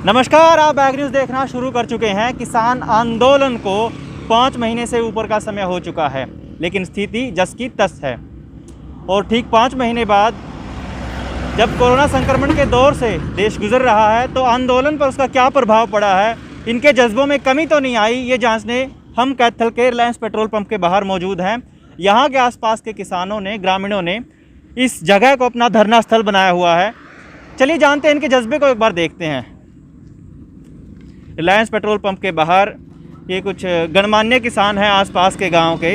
नमस्कार, आप bag news देखना शुरू कर चुके हैं। किसान आंदोलन को 5 महीने से ऊपर का समय हो चुका है, लेकिन स्थिति जस की तस है। और ठीक 5 महीने बाद जब कोरोना संक्रमण के दौर से देश गुजर रहा है, तो आंदोलन पर उसका क्या प्रभाव पड़ा है, इनके जज्बों में कमी तो नहीं आई, ये जांचने हम कैथल के रिलायंस पेट्रोल पंप के बाहर मौजूद हैं। यहाँ के आसपास के किसानों ने, ग्रामीणों ने इस जगह को अपना धरना स्थल बनाया हुआ है। चलिए जानते हैं इनके जज्बे को, एक बार देखते हैं। रिलायंस पेट्रोल पंप के बाहर ये कुछ गणमान्य किसान हैं आसपास के गांव के।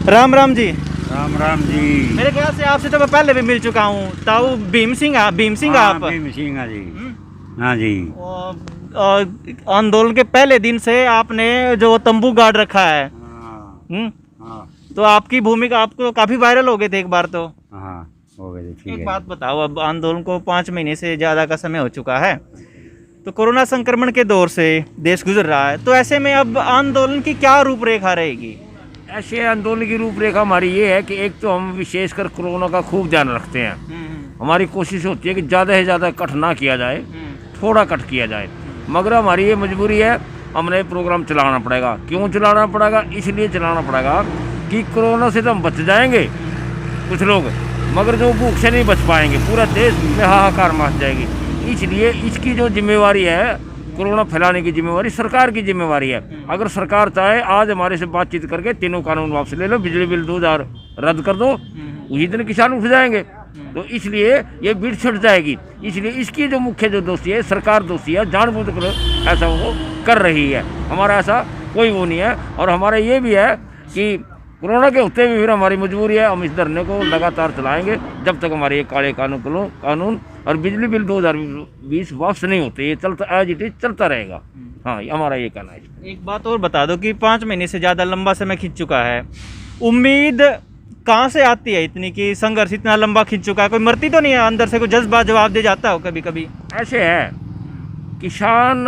राम राम जी। राम राम जी। मेरे ख्याल से आपसे तो मैं पहले भी मिल चुका हूँ। ताऊ भीम सिंह आप? भीम सिंह जी। हाँ जी। आंदोलन के पहले दिन से आपने जो तंबू गाड़ रखा है। हाँ। तो आपकी भूमिका, आपको काफी वायरल हो गए थे एक बार तो। हाँ, हो गए थे। एक बात बताओ, अब आंदोलन को 5 महीने से ज्यादा का समय हो चुका है, तो कोरोना संक्रमण के दौर से देश गुजर रहा है, तो ऐसे में अब आंदोलन की क्या रूपरेखा रहेगी? ऐसे आंदोलन की रूपरेखा हमारी ये है कि एक तो हम विशेषकर कोरोना का खूब ध्यान रखते हैं। हमारी कोशिश होती है कि ज़्यादा से ज़्यादा कट ना किया जाए, थोड़ा कट किया जाए, मगर हमारी ये मजबूरी है, हमने प्रोग्राम चलाना पड़ेगा। क्यों चलाना पड़ेगा? इसलिए चलाना पड़ेगा कि कोरोना से तो हम बच जाएंगे कुछ लोग, मगर जो भूख से नहीं बच पाएंगे, पूरा देश में हाहाकार मच जाएगी। इसलिए इसकी जो जिम्मेवारी है, कोरोना फैलाने की जिम्मेवारी सरकार की जिम्मेवारी है। अगर सरकार चाहे आज हमारे से बातचीत करके तीनों कानून वापस ले लो, बिजली बिल 2000 रद्द कर दो, उसी दिन किसान उठ जाएंगे। तो इसलिए ये भीड़ छुट जाएगी। इसलिए इसकी जो मुख्य जो दोषी है, सरकार दोषी है, जानबूझकर ऐसा वो कर रही है। हमारा ऐसा कोई वो नहीं है। और हमारा ये भी है कि कोरोना के होते भी फिर हमारी मजबूरी है, हम इस धरने को लगातार चलाएंगे जब तक हमारे ये काले कानून और बिजली बिल 2020 वापस नहीं होते। ये चलता एज इट इज चलता रहेगा। हाँ, हमारा ये कहना है। एक बात और बता दो कि 5 महीने से ज़्यादा लंबा समय खिंच चुका है, उम्मीद कहाँ से आती है इतनी कि संघर्ष इतना लंबा खिंच चुका है? कोई मरती तो नहीं है अंदर से? कोई जज्बा जवाब दे जाता हो कभी कभी? ऐसे है, किसान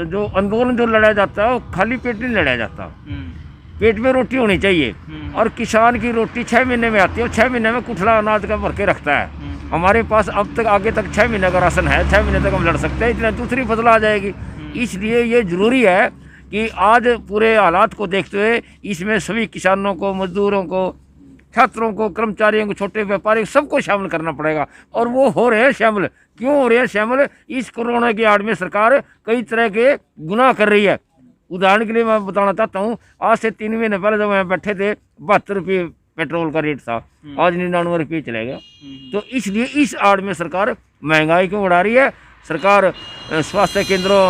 जो आंदोलन जो लड़ा जाता है वो खाली पेट नहीं लड़ा जाता, पेट में रोटी होनी चाहिए। और किसान की रोटी 6 महीने में आती है, और 6 महीने में कुठला अनाज का भर के रखता है। हमारे पास अब तक आगे तक 6 महीने का राशन है, 6 महीने तक हम लड़ सकते हैं, इतना दूसरी फसल आ जाएगी। इसलिए ये ज़रूरी है कि आज पूरे हालात को देखते हुए इसमें सभी किसानों को, मजदूरों को, छात्रों को, कर्मचारियों को, छोटे व्यापारियों को, सबको शामिल करना पड़ेगा। और वो हो रहे हैं शामिल। क्यों हो रहे हैं शामिल? इस कोरोना की आड़ में सरकार कई तरह के गुनाह कर रही है। उदाहरण के लिए मैं बताना चाहता हूँ, आज से 3 महीने पहले जब मैं बैठे थे 72 रुपये पेट्रोल का रेट था, आज 99 रुपये चलेगा। तो इसलिए इस आड़ में सरकार महंगाई क्यों बढ़ा रही है? सरकार स्वास्थ्य केंद्रों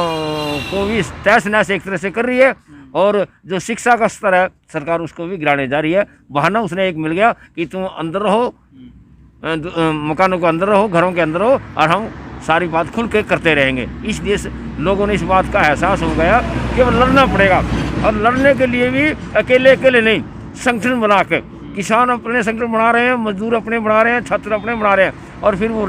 को भी तहस नहस एक तरह से कर रही है, और जो शिक्षा का स्तर है सरकार उसको भी गिराने जा रही है। बहाना उसने एक मिल गया कि तुम अंदर रहो, मकानों के अंदर रहो, घरों के अंदर रहो, और हम सारी बात खुल के करते रहेंगे। इसलिए लोगों ने इस बात का एहसास हो गया कि अब लड़ना पड़ेगा। और लड़ने के लिए भी अकेले नहीं, संगठन बना के किसान अपने संगठन बना रहे हैं, मजदूर अपने बना रहे हैं, छात्र अपने बना रहे हैं, और फिर वो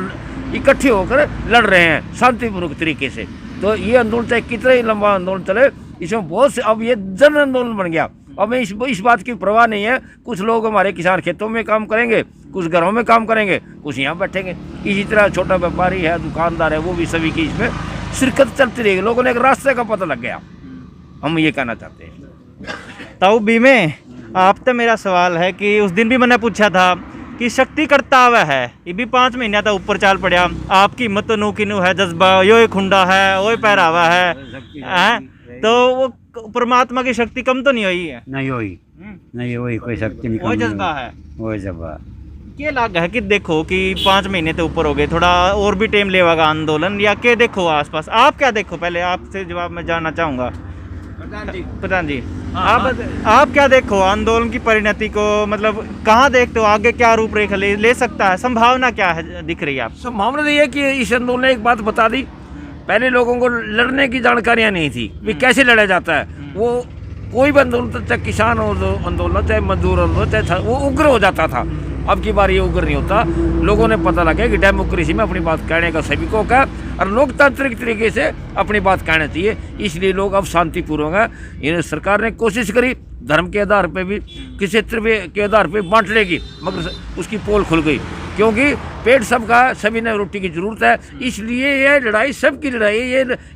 इकट्ठे होकर लड़ रहे हैं शांतिपूर्वक तरीके से। तो ये आंदोलन चाहे कितना ही लंबा आंदोलन चले, इसमें बहुत से अब ये जन आंदोलन बन गया। अब इस बात की परवाह नहीं है। कुछ लोग हमारे किसान खेतों में काम करेंगे, कुछ घरों में काम करेंगे, कुछ यहाँ बैठेंगे। इसी तरह छोटा व्यापारी है, दुकानदार है, वो भी सभी की इसमें शिरकत चलती रहेगी। लोगों ने एक रास्ते का पता लग गया, हम ये कहना चाहते हैं। ताऊ बीमे, आप तो मेरा सवाल है कि उस दिन भी मैंने पूछा था कि शक्ति करता हुआ है, ये भी 5 महीने तक ऊपर चाल पड़ा। आपकी हिम्मत तो नू की नू है, जज्बा यो खुंडा है, वो पहरावा है, तो वो परमात्मा की शक्ति कम तो नहीं हुई है? नहीं हुई कोई शक्ति नहीं, वो जज्बा है, वो जज्बा। ये लाग है कि देखो कि 5 महीने तो ऊपर हो गए, थोड़ा और भी टाइम लेगा आंदोलन, या क्या देखो आसपास? आप क्या देखो? पहले आपसे जवाब मैं जानना चाहूँगा। प्रधान जी, आप क्या देखो आंदोलन की परिणति को? मतलब कहाँ देखते हो आगे क्या रूपरेखा ले सकता है? संभावना क्या है दिख रही है आप? संभावना ये है कि इस आंदोलन ने एक बात बता दी, पहले लोगों को लड़ने की जानकारियाँ नहीं थी कि कैसे लड़ा जाता है। वो कोई भी आंदोलन, चाहे किसान आंदोलन, चाहे मजदूर आंदोलन, चाहे वो उग्र हो जाता था। अब की बार ये उग्र नहीं होता। लोगों ने पता लगा कि डेमोक्रेसी में अपनी बात कहने का सभी को है और लोकतांत्रिक तरीके से अपनी बात कहना चाहिए, इसलिए लोग अब शांतिपूर्वक है। इन सरकार ने कोशिश करी धर्म के आधार पे भी, किसी क्षेत्र के आधार पे बांट लेगी, मगर उसकी पोल खुल गई, क्योंकि पेट सबका, सभी ने रोटी की जरूरत है। इसलिए ये लड़ाई सबकी लड़ाई,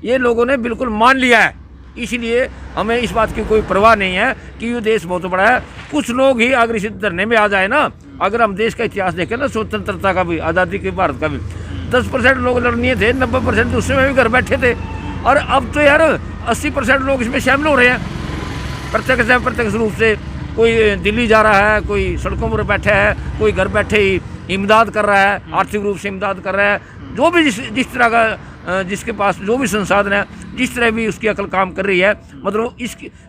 ये लोगों ने बिल्कुल मान लिया है। इसलिए हमें इस बात की कोई परवाह नहीं है कि ये देश बहुत बड़ा है। कुछ लोग ही अगर इस धरने में आ जाए ना, अगर हम देश का इतिहास देखें ना, स्वतंत्रता का भी, आज़ादी के भारत का भी, 10% लोग लड़ने थे, 90% दूसरे में भी घर बैठे थे, और अब तो यार 80% लोग इसमें शामिल हो रहे हैं प्रत्यक्ष से अप्रत्यक्ष रूप से। कोई दिल्ली जा रहा है, कोई सड़कों पर बैठा है, कोई घर बैठे ही इमदाद कर रहा है, आर्थिक रूप से इमदाद कर रहा है। जो भी जिस तरह का जिसके पास जो भी संसाधन है, जिस तरह भी उसकी अकल काम कर रही है, मतलब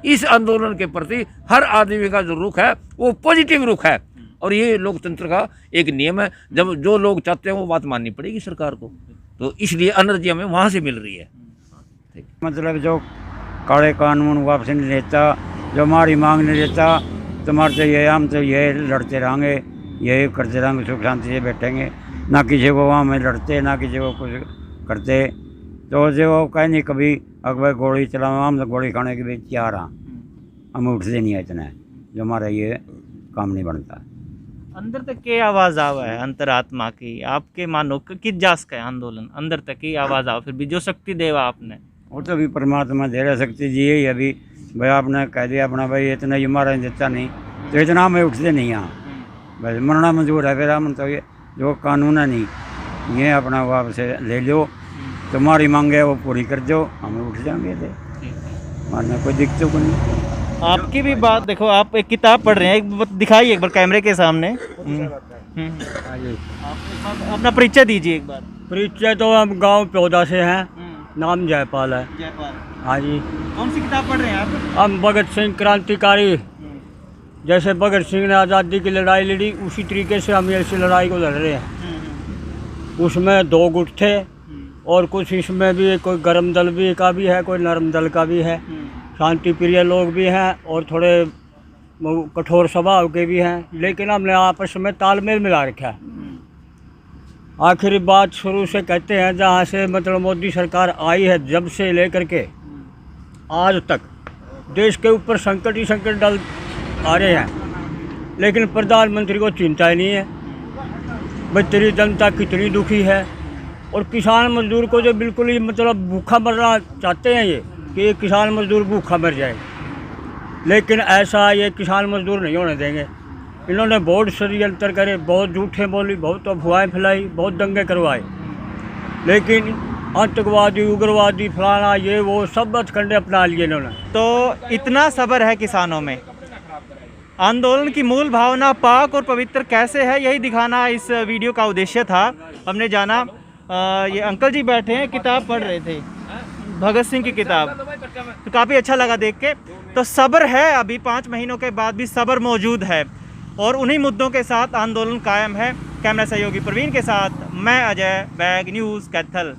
इस आंदोलन के प्रति हर आदमी का जो रुख है वो पॉजिटिव रुख है। और ये लोकतंत्र का एक नियम है, जब जो लोग चाहते हैं वो बात माननी पड़ेगी सरकार को, तो इसलिए एनर्जी हमें वहाँ से मिल रही है। मतलब जो काले कानून वापस नहीं लेता, जो हमारी मांग नहीं लेता, तुम्हारे तो ये, हम तो ये लड़ते रहेंगे, यही करते रहेंगे, सुख शांति से बैठेंगे, ना किसी को वहाँ में लड़ते, ना किसी को कुछ करते। तो जो वो कहीं नहीं कभी अकबर गोली चलाओ, हम तो गोली खाने के भी तैयार हैं, हम उठते नहीं है इतना, जो हमारा ये काम नहीं बनता। अंदर तक के आवाज़ आवा है अंतरात्मा की, आपके मानो कि जास का आंदोलन अंदर तक की आवाज़ आओ, फिर भी जो शक्ति देवा आपने, वो तो भी परमात्मा दे रहा शक्ति जी है। अभी भाई आपने कह दिया अपना, भाई इतना ही हमारा देता नहीं, तो इतना हमें उठते नहीं यहाँ, बस मरना मंजूर है। फिर हम तो ये जो कानून है नहीं, ये अपना वापस ले लो, तुम्हारी मांग है वो पूरी कर दो, हमें उठ जाएंगे थे, मारना कोई दिक्कत को नहीं। आपकी भी बात देखो, आप एक किताब पढ़ रहे हैं, एक दिखाइए एक बार कैमरे के सामने। आप अपना परिचय दीजिए एक बार। परिचय तो हम गांव पौधा से हैं, नाम जयपाल है। जयपाल, हाँ जी। कौन सी किताब पढ़ रहे हैं आप? हम भगत सिंह क्रांतिकारी, जैसे भगत सिंह ने आज़ादी की लड़ाई लड़ी, उसी तरीके से हम ऐसी लड़ाई को लड़ रहे हैं। उसमें 2 गुट थे, और कुछ इसमें भी कोई गर्म दल भी का भी है, कोई नरम दल का भी है, शांति प्रिय लोग भी हैं और थोड़े कठोर स्वभाव के भी हैं, लेकिन हमने आपस में तालमेल मिला रखा है। आखिरी बात शुरू से कहते हैं, जहाँ से मतलब मोदी सरकार आई है, जब से लेकर के आज तक देश के ऊपर संकट ही संकट डल आ रहे हैं, लेकिन प्रधानमंत्री को चिंता ही नहीं है भाई तेरी जनता कितनी दुखी है। और किसान मजदूर को जो बिल्कुल ही मतलब भूखा मरना चाहते हैं, ये कि ये किसान मजदूर भूखा मर जाए, लेकिन ऐसा ये किसान मजदूर नहीं होने देंगे। इन्होंने बहुत षड्यंत्र करे, बहुत झूठे बोली, बहुत अफवाहें फैलाई, बहुत दंगे करवाए, लेकिन आतंकवादी, उग्रवादी, फलाना ये वो सब हथकंडे अपना लिए इन्होंने। तो इतना सब्र है किसानों में, आंदोलन की मूल भावना पाक और पवित्र कैसे है, यही दिखाना इस वीडियो का उद्देश्य था। हमने जाना, ये अंकल जी बैठे हैं, किताब पढ़ रहे थे, भगत सिंह की किताब, तो काफ़ी अच्छा लगा देख के। तो सब्र है, अभी 5 महीनों के बाद भी सब्र मौजूद है, और उन्हीं मुद्दों के साथ आंदोलन कायम है। कैमरा सहयोगी प्रवीण के साथ मैं अजय, बैग न्यूज़ कैथल।